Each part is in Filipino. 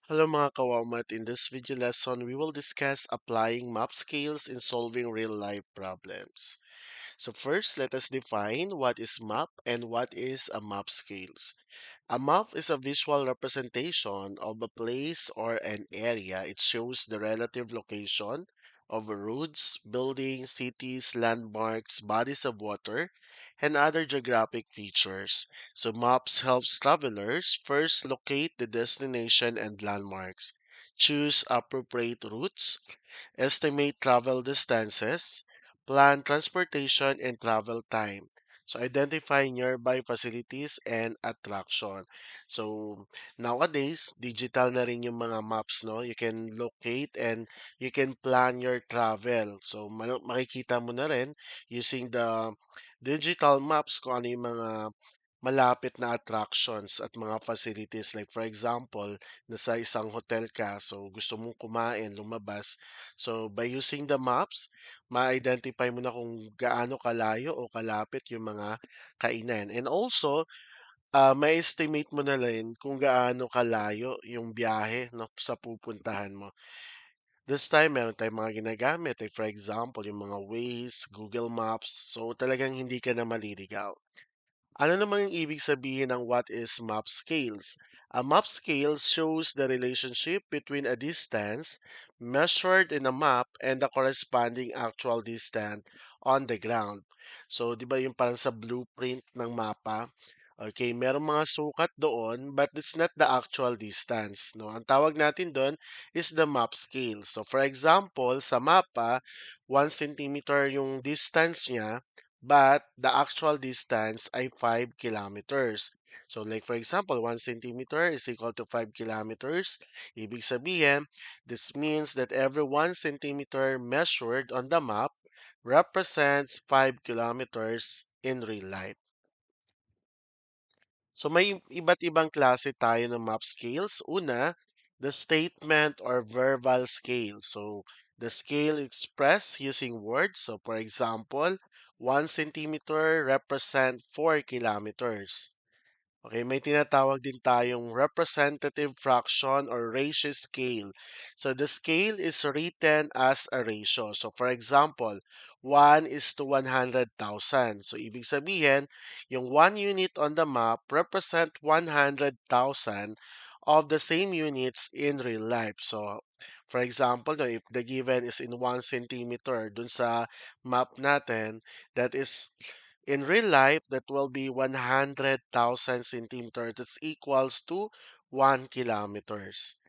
Hello mga kawamat, in this video lesson we will discuss applying map scales in solving real-life problems. So first, let us define what is map and what is a map scales. A map is a visual representation of a place or an area. It shows the relative location of roads, buildings, cities, landmarks, bodies of water, and other geographic features. So maps helps travelers first locate the destination and landmarks, choose appropriate routes, estimate travel distances, plan transportation and travel time. So identify nearby facilities and attraction. So nowadays, digital na rin yung mga maps, no? You can locate and you can plan your travel. So makikita mo na rin using the digital maps kung ano yung mga malapit na attractions at mga facilities. Like for example, nasa isang hotel ka, so gusto mong kumain, lumabas. So by using the maps, ma-identify mo na kung gaano kalayo o kalapit yung mga kainan. And also, ma-estimate mo na rin kung gaano kalayo yung biyahe no, sa pupuntahan mo. This time, meron tayong mga ginagamit. Like for example, yung mga Waze, Google Maps. So talagang hindi ka na maliligaw. Ano naman yung ibig sabihin ng what is map scales? A map scale shows the relationship between a distance measured in a map and the corresponding actual distance on the ground. So, di ba yung parang sa blueprint ng mapa? Okay, merong mga sukat doon, but it's not the actual distance. No? Ang tawag natin doon is the map scale. So, for example, sa mapa, 1 centimeter yung distance niya, but the actual distance ay 5 kilometers. So like for example, 1 centimeter is equal to 5 kilometers. Ibig sabihin, this means that every 1 centimeter measured on the map represents 5 kilometers in real life. So may iba't ibang klase tayo ng map scales. Una, the statement or verbal scale. So the scale expressed using words. So for example, 1 centimeter represent 4 kilometers. Okay, may tinatawag din tayong representative fraction or ratio scale. So the scale is written as a ratio. So for example, 1 is to 100,000. So ibig sabihin, yung 1 unit on the map represent 100,000 of the same units in real life. So for example, no, if the given is in 1 centimeter dun sa map natin, that is in real life, that will be 100,000 centimeters. That's equals to 1 kilometers.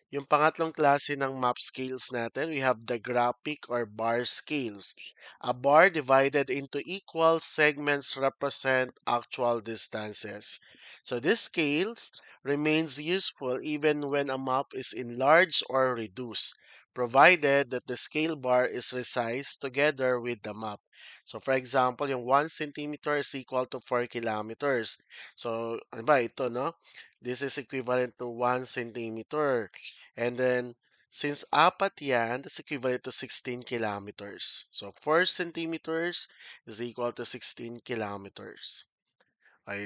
Yung pangatlong klase ng map scales natin, we have the graphic or bar scales. A bar divided into equal segments represent actual distances. So these scales remains useful even when a map is enlarged or reduced, provided that the scale bar is resized together with the map. So for example, yung 1 centimeter is equal to 4 kilometers. So, ano ba ito, no? This is equivalent to 1 centimeter. And then, since apat yan, that's equivalent to 16 kilometers. So, 4 centimeters is equal to 16 kilometers.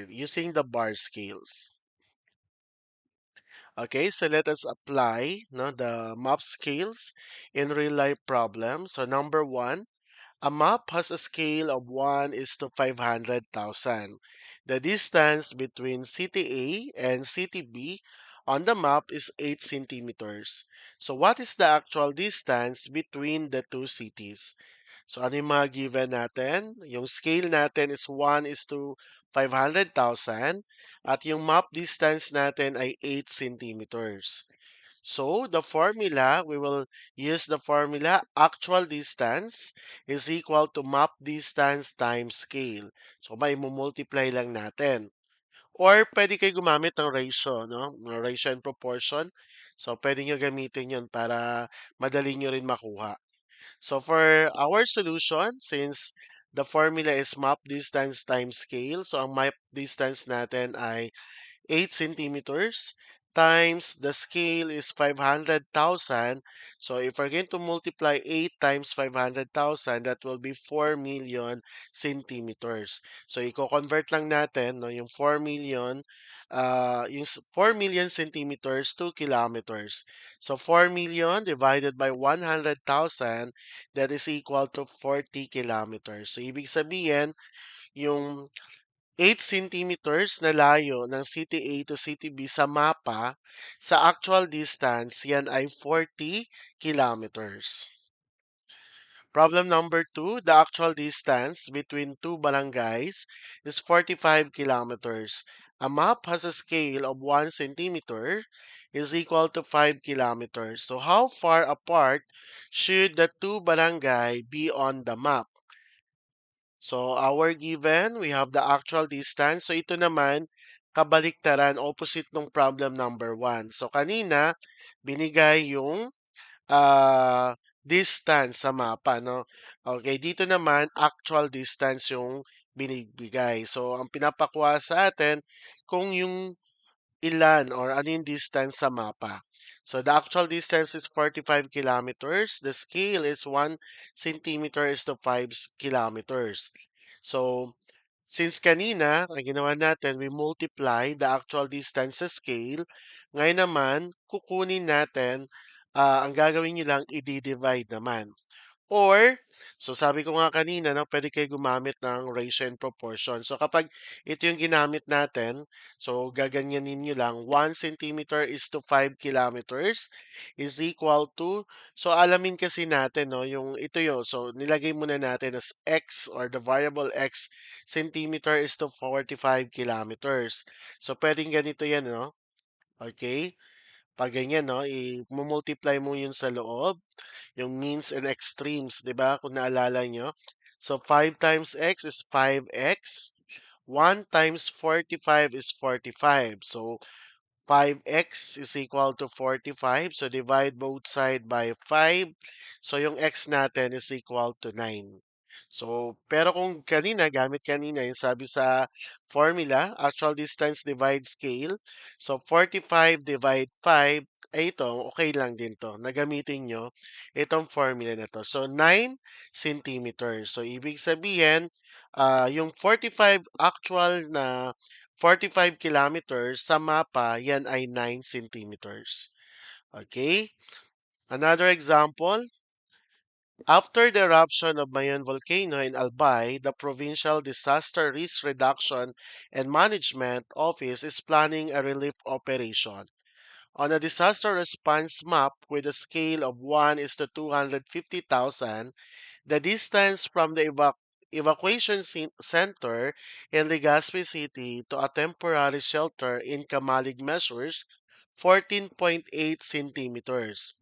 Using the bar scales. Okay, so let us apply no, the map scales in real-life problems. So, number one, a map has a scale of 1 is to 500,000. The distance between city A and city B on the map is 8 centimeters. So what is the actual distance between the two cities? So ano yung mga given natin? Yung scale natin is 1 is to 500,000 at yung map distance natin ay 8 centimeters. So the formula, we will use the formula actual distance is equal to map distance times scale. So may multiply lang natin. Or pwede kayo gumamit ng ratio, no? Ratio and proportion. So pwede nyo gamitin yun para madali nyo rin makuha. So for our solution, since the formula is map distance times scale, so ang map distance natin ay 8 centimeters times the scale is 500,000. So if we're going to multiply 8 times 500,000, that will be 4 million centimeters. So i-convert lang natin no, yung 4 million, 4 million centimeters to kilometers. So 4 million divided by 100,000, that is equal to 40 kilometers. So ibig sabihin, yung 8 centimeters na layo ng City A to City B sa mapa, sa actual distance, yan ay 40 kilometers. Problem number 2, the actual distance between two barangays is 45 kilometers. A map has a scale of 1 centimeter is equal to 5 kilometers. So how far apart should the two barangay be on the map? So, our given, we have the actual distance. So, ito naman, kabaliktaran, opposite ng problem number 1. So, kanina, binigay yung distance sa mapa, no? Okay, dito naman, actual distance yung binibigay. So, ang pinapakuha sa atin, kung yung ilan or ano yung distance sa mapa. So the actual distance is 45 kilometers. The scale is 1 centimeter is to 5 kilometers. So since kanina, ang ginawa natin, we multiply the actual distance sa scale. Ngayon naman, kukunin natin, ang gagawin nyo lang, i-divide naman. Or, so sabi ko nga kanina, no, pwede kayo gumamit ng ratio and proportion. So kapag ito yung ginamit natin, so gaganyanin nyo lang, 1 centimeter is to 5 kilometers is equal to, so alamin kasi natin, no, yung ito yun. So nilagay muna natin as x or the variable x, centimeter is to 45 kilometers. So pwedeng ganito yan, no? Okay? Pag ganyan, no, i-multiply mo yun sa loob yung means and extremes, 'di ba? Kung naalala nyo. So 5 times x is 5x. 1 times 45 is 45. So 5x is equal to 45. So divide both side by 5. So yung x natin is equal to 9. So, pero kung kanina, gamit kanina, yung sabi sa formula, actual distance divide scale. So, 45 divide 5, ay ito, okay lang din to. Nagamitin nyo itong formula na to. So, 9 centimeters. So, ibig sabihin, yung 45 actual na 45 kilometers sa mapa, yan ay 9 centimeters. Okay? Another example, after the eruption of Mayon volcano in Albay, the Provincial Disaster Risk Reduction and Management Office is planning a relief operation. On a disaster response map with a scale of 1 is to 250,000, the distance from the evacuation center in Legazpi City to a temporary shelter in Kamalig measures 14.8 centimeters.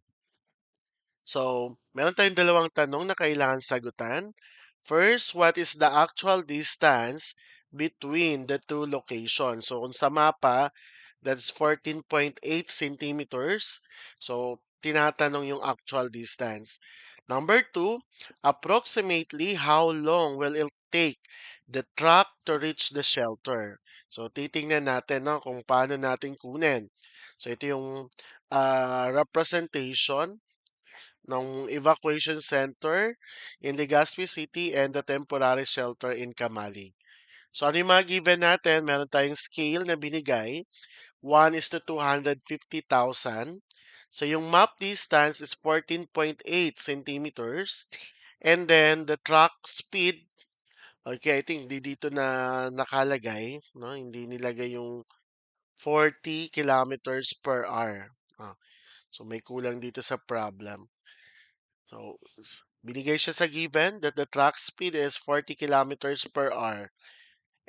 So, meron tayong dalawang tanong na kailangan sagutan. First, what is the actual distance between the two locations? So, kung sa mapa, that's 14.8 centimeters. So, tinatanong yung actual distance. Number two, approximately how long will it take the truck to reach the shelter? So, titingnan natin no, kung paano natin kunin. So, ito yung representation ng evacuation center in Legazpi City and the temporary shelter in Camali. So ano yung mga given natin? Meron tayong scale na binigay. 1 is to 250,000. So yung map distance is 14.8 centimeters. And then the truck speed, okay, I think hindi dito na nakalagay. No? Hindi nilagay yung 40 kilometers per hour. So may kulang dito sa problem. So, binigay siya sa given that the track speed is 40 kilometers per hour.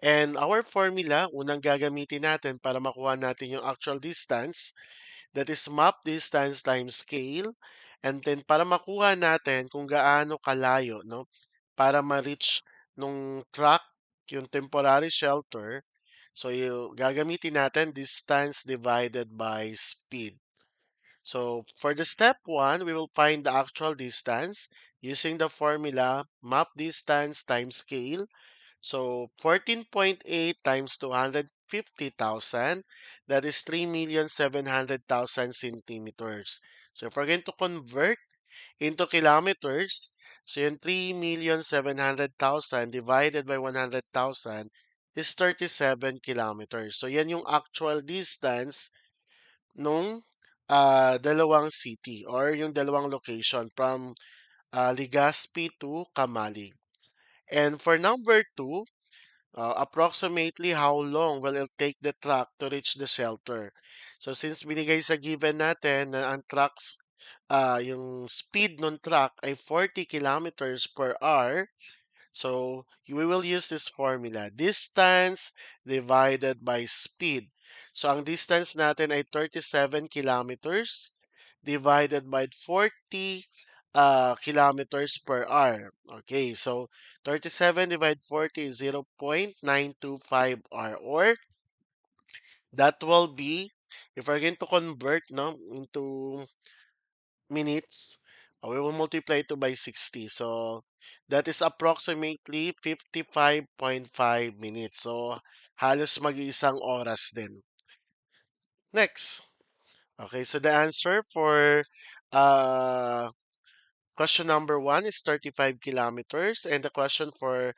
And our formula, unang gagamitin natin para makuha natin yung actual distance, that is map distance times scale. And then para makuha natin kung gaano kalayo, no? Para ma-reach nung track, yung temporary shelter. So, yung gagamitin natin distance divided by speed. So for the step 1, we will find the actual distance using the formula map distance times scale. So 14.8 times 250,000, that is 3,700,000 centimeters. So if we're going to convert into kilometers, so yung 3,700,000 divided by 100,000 is 37 kilometers. So yan yung actual distance nung dalawang city or yung dalawang location from Legazpi to Camali. And for number two, approximately how long will it take the truck to reach the shelter? So since binigay sa given natin na ang trucks, yung speed ng truck ay 40 kilometers per hour, so we will use this formula. Distance divided by speed. So ang distance natin ay 37 kilometers divided by 40 kilometers per hour. Okay, so 37 divided 40 is 0.925 hour, or that will be, if we're going to convert no into minutes, we will multiply it by 60. So that is approximately 55.5 minutes. So halos mag-iisang oras din. Next. Okay, so the answer for uh, question number one is 35 kilometers, and the question for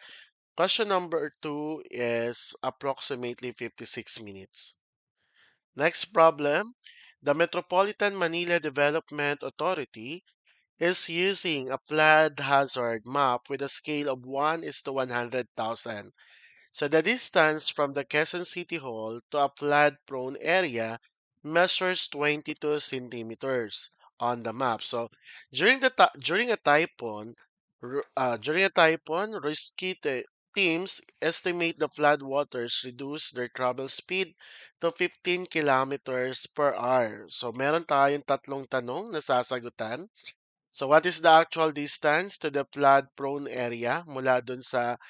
question number two is approximately 56 minutes. Next problem. The Metropolitan Manila Development Authority is using a flood hazard map with a scale of 1 is to 100,000. So the distance from the Quezon City Hall to a flood-prone area measures 22 centimeters on the map. So during a typhoon, teams estimate the flood waters reduce their travel speed to 15 kilometers per hour. So meron tayong tatlong tanong na sasagutan. So what is the actual distance to the flood-prone area mula dun sa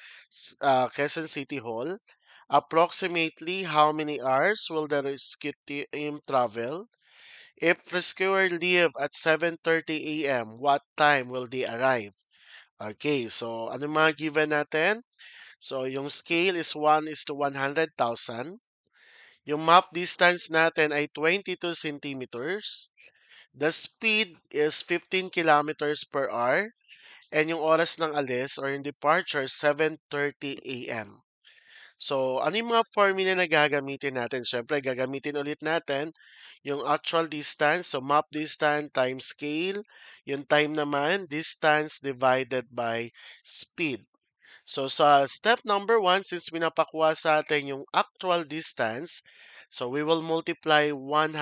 Quezon City Hall? Approximately how many hours will the rescue team travel? If rescuer leave at 7:30 a.m., what time will they arrive? Okay, so ano mga given natin? So yung scale is 1 is to 100,000. Yung map distance natin ay 22 centimeters. The speed is 15 kilometers per hour. And yung oras ng alis or yung departure, 7:30 a.m. So, ano yung mga formula na gagamitin natin? Siyempre, gagamitin ulit natin yung actual distance. So, map distance times scale. Yung time naman, distance divided by speed. So, sa step number one, since pinapakuha sa atin yung actual distance, so we will multiply 100,000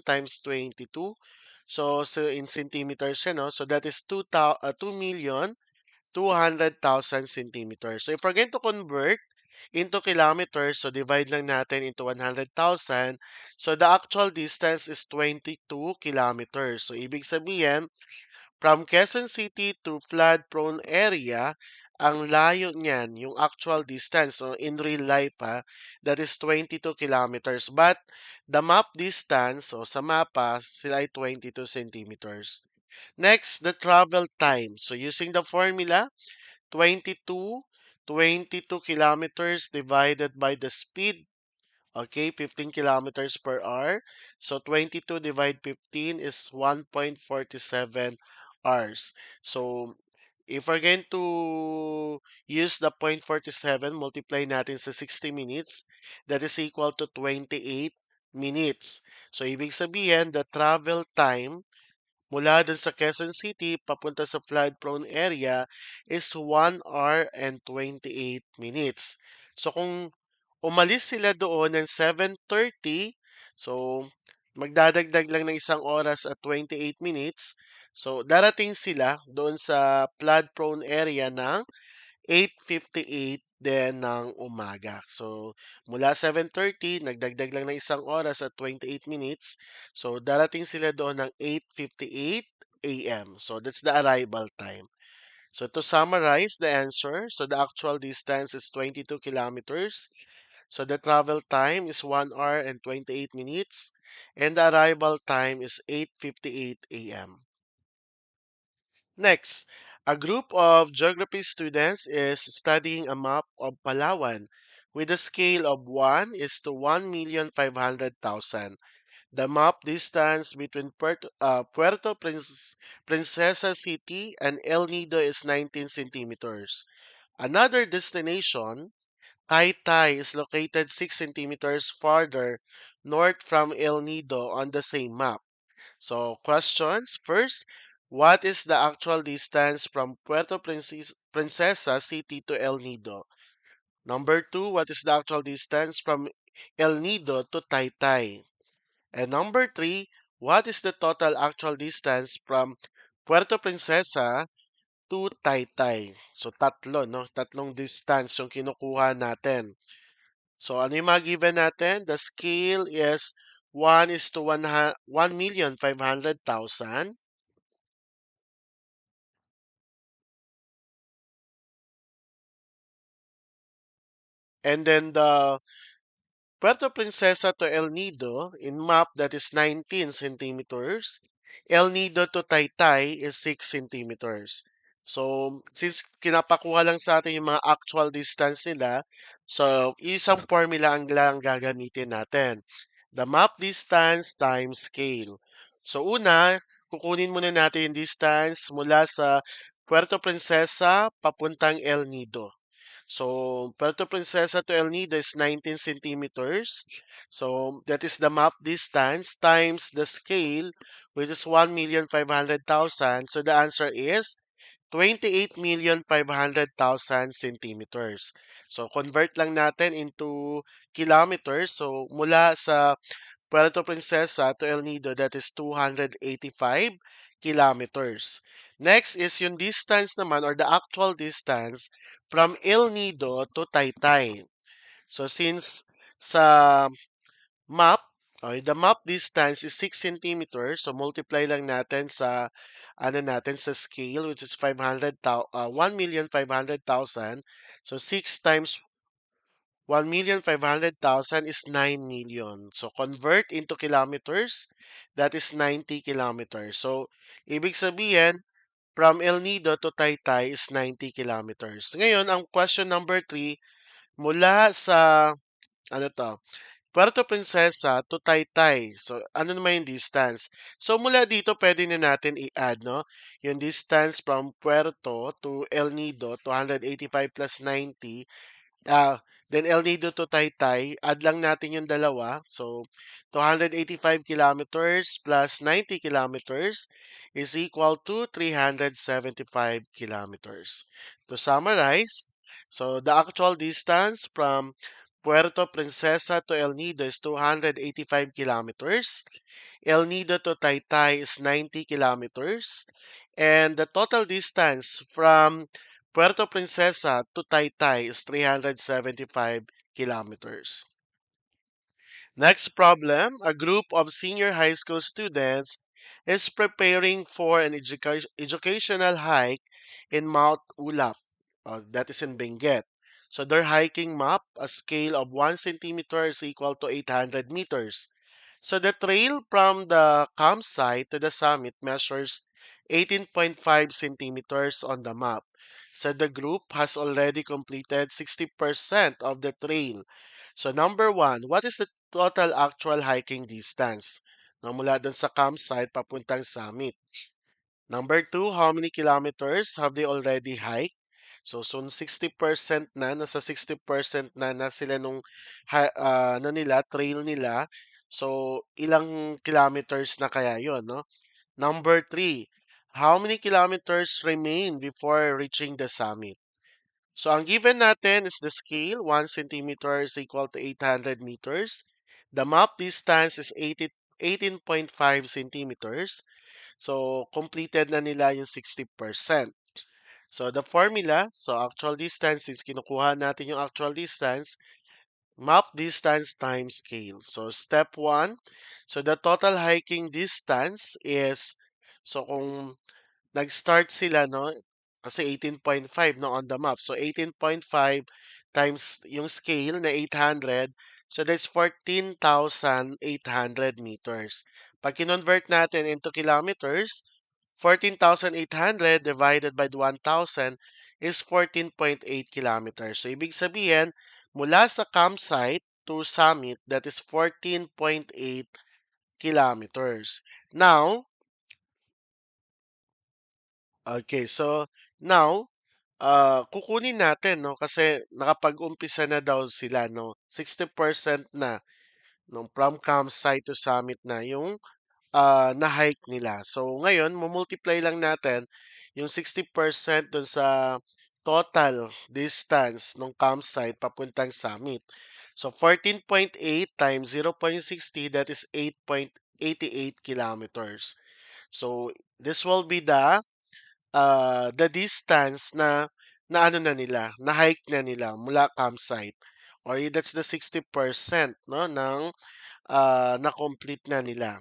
times 22. So in centimeters siya, no? So that is 2,200,000 centimeters. So if we're going to convert into kilometers, so divide lang natin into 100,000. So the actual distance is 22 kilometers. So ibig sabihin, from Quezon City to flood-prone area, ang layo niyan, yung actual distance, so in real life that is 22 kilometers. But the map distance, so sa mapa, sila ay 22 centimeters. Next, the travel time. So using the formula, 22, 22 kilometers divided by the speed. Okay, 15 kilometers per hour. So 22 divide 15 is 1.47 hours. So if we're going to use the 0.47, multiply natin sa 60 minutes, that is equal to 28 minutes. So ibig sabihin, the travel time mula dun sa Quezon City papunta sa flood-prone area is 1 hour and 28 minutes. So kung umalis sila doon ng 7:30, so magdadagdag lang ng isang oras at 28 minutes. So darating sila doon sa flood-prone area ng 8:58 din ng umaga. So, mula 7:30, nagdagdag lang ng isang oras at 28 minutes. So, darating sila doon ng 8:58 a.m. So, that's the arrival time. So, to summarize the answer, so the actual distance is 22 kilometers. So, the travel time is 1 hour and 28 minutes. And the arrival time is 8:58 a.m. Next, A group of geography students is studying a map of Palawan with a scale of 1 is to 1,500,000. The map distance between Princesa City and El Nido is 19 centimeters. Another destination, Taytay, is located 6 centimeters farther north from El Nido on the same map. So, questions. First, what is the actual distance from Princesa City to El Nido? Number two, what is the actual distance from El Nido to Taytay? And number three, what is the total actual distance from Puerto Princesa to Taytay? So tatlo, no? Tatlong distance yung kinukuha natin. So ano yung mga given natin? The scale is 1 is to 1,500,000. And then the Puerto Princesa to El Nido in map that is 19 centimeters. El Nido to Taytay is 6 centimeters. So, since kinapakuha lang sa atin yung mga actual distance nila, so isang formula ang lang gagamitin natin. The map distance times scale. So, una, kukunin muna natin yung distance mula sa Puerto Princesa papuntang El Nido. So, Puerto Princesa to El Nido is 19 centimeters. So, that is the map distance times the scale, which is 1,500,000. So, the answer is 28,500,000 centimeters. So, convert lang natin into kilometers. So, mula sa Puerto Princesa to El Nido, that is 285 kilometers. Next is yung distance naman or the actual distance from El Nido to Taytay. So since sa map, okay, the map distance is 6 centimeters, so multiply lang natin sa ano natin sa scale which is 1,500,000. So 6 times 1,500,000 is 9 million. So convert into kilometers, that is 90 kilometers. So ibig sabihin, from El Nido to Taytay is 90 kilometers. Ngayon, ang question number 3, mula sa ano to, Puerto Princesa to Taytay. So ano naman yung distance? So mula dito pwede na natin i-add, no? Yung distance from Puerto to El Nido, 285 plus 90. Then El Nido to Taytay, add lang natin yung dalawa. So, 285 kilometers plus 90 kilometers is equal to 375 kilometers. To summarize, so the actual distance from Puerto Princesa to El Nido is 285 kilometers. El Nido to Taytay is 90 kilometers. And the total distance from Puerto Princesa to Taytay is 375 kilometers. Next problem, a group of senior high school students is preparing for an educational hike in Mount Ulap, that is in Benguet. So their hiking map, a scale of 1 centimeter is equal to 800 meters. So the trail from the campsite to the summit measures 18.5 centimeters on the map. So the group has already completed 60% of the trail. So number one, what is the total actual hiking distance? Na mula dun sa campsite papuntang summit. Number two, how many kilometers have they already hiked? So, 60% na, nasa 60% na sila nung ano nila, trail nila. So, ilang kilometers na kaya yon, no? Number three, how many kilometers remain before reaching the summit? So, ang given natin is the scale, 1 centimeter is equal to 800 meters. The map distance is 18.5 centimeters. So, completed na nila yung 60%. So, the formula, so actual distance, is kinukuha natin yung actual distance, map distance times scale. So, step 1, so the total hiking distance is, so kung nag-start sila, no, kasi 18.5, no, on the map. So, 18.5 times yung scale na 800, so that's 14,800 meters. Pag kinonvert natin into kilometers, 14,800 divided by 1,000 is 14.8 kilometers. So, ibig sabihin, mula sa campsite to summit, that is 14.8 kilometers. Now, okay, so now, kukunin natin, no, kasi nakapag-umpisa na daw sila, no, 60% na, no, from campsite to summit na yung na-hike nila. So, ngayon, multiply lang natin yung 60% dun sa total distance ng campsite papuntang summit. So, 14.8 times 0.60, that is 8.88 kilometers. So, this will be the distance na ano na nila, na hike na nila mula campsite. Or that's the 60% no, ng na-complete na nila.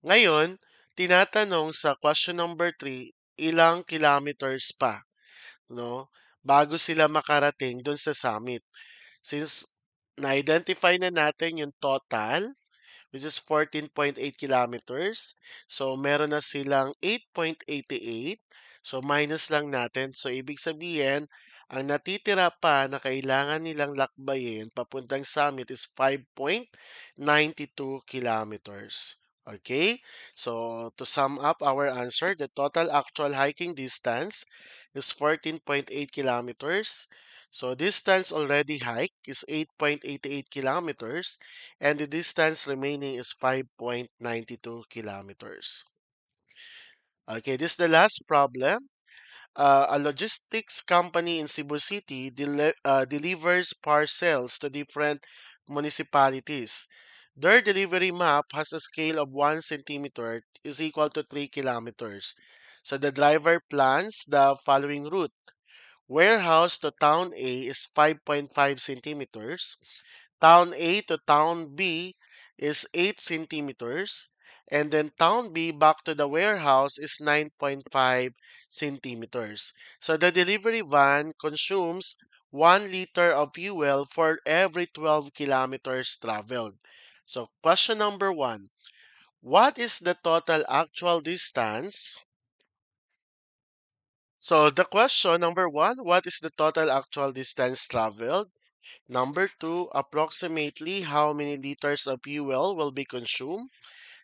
Ngayon, tinatanong sa question number 3, ilang kilometers pa, no, bago sila makarating dun sa summit. Since na-identify na natin yung total, which is 14.8 kilometers. So, meron na silang 8.88. So, minus lang natin. So, ibig sabihin, ang natitira pa na kailangan nilang lakbayin papuntang summit is 5.92 kilometers. Okay? So, to sum up our answer, the total actual hiking distance is 14.8 kilometers. So, distance already hiked is 8.88 kilometers and the distance remaining is 5.92 kilometers. Okay, this is the last problem. A logistics company in Cebu City delivers parcels to different municipalities. Their delivery map has a scale of 1 centimeter is equal to 3 kilometers. So the driver plans the following route. Warehouse to town A is 5.5 centimeters. Town A to town B is 8 centimeters. And then town B back to the warehouse is 9.5 centimeters. So the delivery van consumes 1 liter of fuel for every 12 kilometers traveled. So question number 1. What is the total actual distance? So the question number 1, what is the total actual distance traveled? Number 2, approximately how many liters of fuel will be consumed?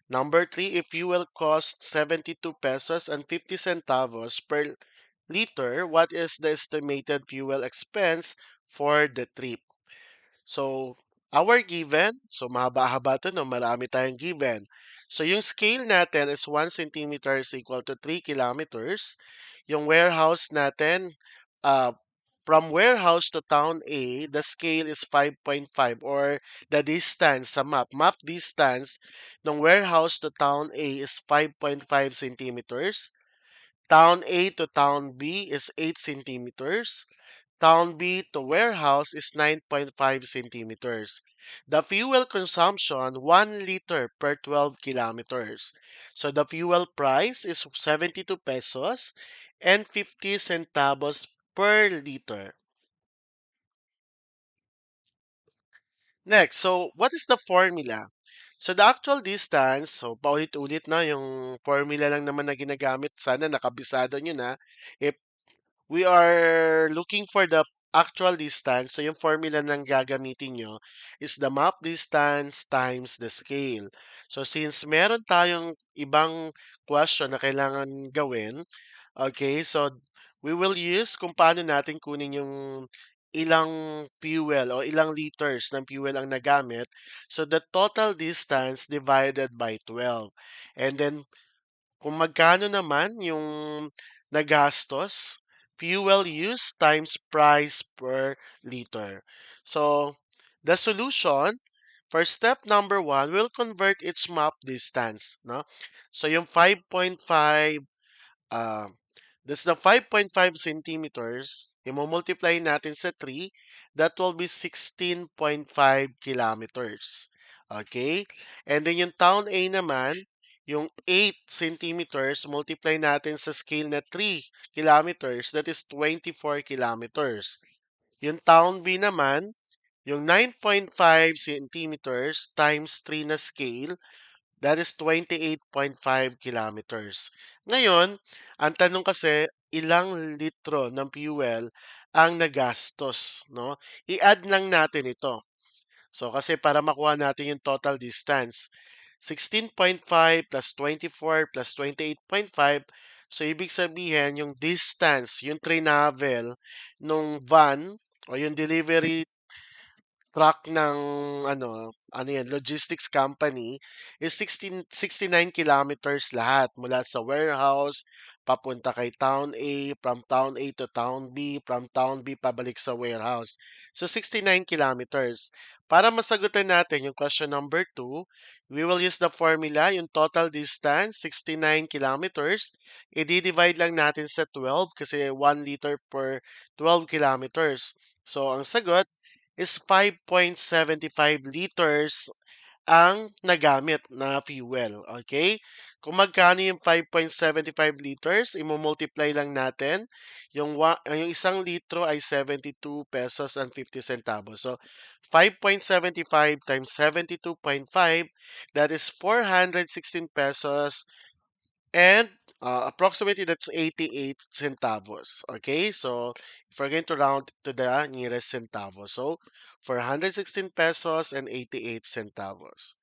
Number 3, if fuel costs 72 pesos and 50 centavos per liter, what is the estimated fuel expense for the trip? So, our given, so mahaba-haba to, no? Marami tayong given. So, yung scale natin is 1 centimeter is equal to 3 kilometers. Yung warehouse natin, uh, from warehouse to town A, the scale is 5.5 or the distance sa map. Map distance ng warehouse to town A is 5.5 centimeters. Town A to town B is 8 centimeters. Town B to warehouse is 9.5 centimeters. The fuel consumption 1 liter per 12 kilometers. So the fuel price is 72 pesos and 50 centavos per liter. Next, so what is the formula? So the actual distance, so paulit-ulit na yung formula lang naman na ginagamit. Sana nakabisado nyo na. If we are looking for the actual distance, so yung formula ng gagamitin nyo is the map distance times the scale. So since meron tayong ibang question na kailangan gawin, okay, so we will use kung paano natin kunin yung ilang fuel o ilang liters ng fuel ang nagamit. So the total distance divided by 12. And then kung magkano naman yung nagastos, fuel use times price per liter. So, the solution for step number 1 will convert each map distance, no? So, yung 5.5, uh, that's the 5.5 centimeters, i-multiply natin sa 3, that will be 16.5 kilometers. Okay? And then yung town A naman, yung 8 centimeters, multiply natin sa scale na 3 kilometers, that is 24 kilometers. Yung town B naman, yung 9.5 centimeters times 3 na scale, That is 28.5 kilometers. Ngayon, ang tanong kasi, ilang litro ng fuel ang nagastos, no? I-add lang natin ito. So, kasi para makuha natin yung total distance, 16.5 plus 24 plus 28.5. So, ibig sabihin, yung distance, yung travel nung van o yung delivery truck ng ano yan, logistics company is 69 kilometers lahat mula sa warehouse papunta kay Town A, from Town A to Town B, from Town B pabalik sa warehouse. So 69 kilometers. Para masagutan natin yung question number 2, we will use the formula, yung total distance, 69 kilometers. I-divide lang natin sa 12 kasi 1 liter per 12 kilometers. So ang sagot is 5.75 liters ang nagamit na fuel. Okay? Kung magkano yung 5.75 liters, imo-multiply lang natin. Yung isang litro ay 72 pesos and 50 centavos. So, 5.75 times 72.5, that is 416 pesos and approximately that's 88 centavos. Okay, so if we're going to round to the nearest centavos, so for 116 pesos and 88 centavos.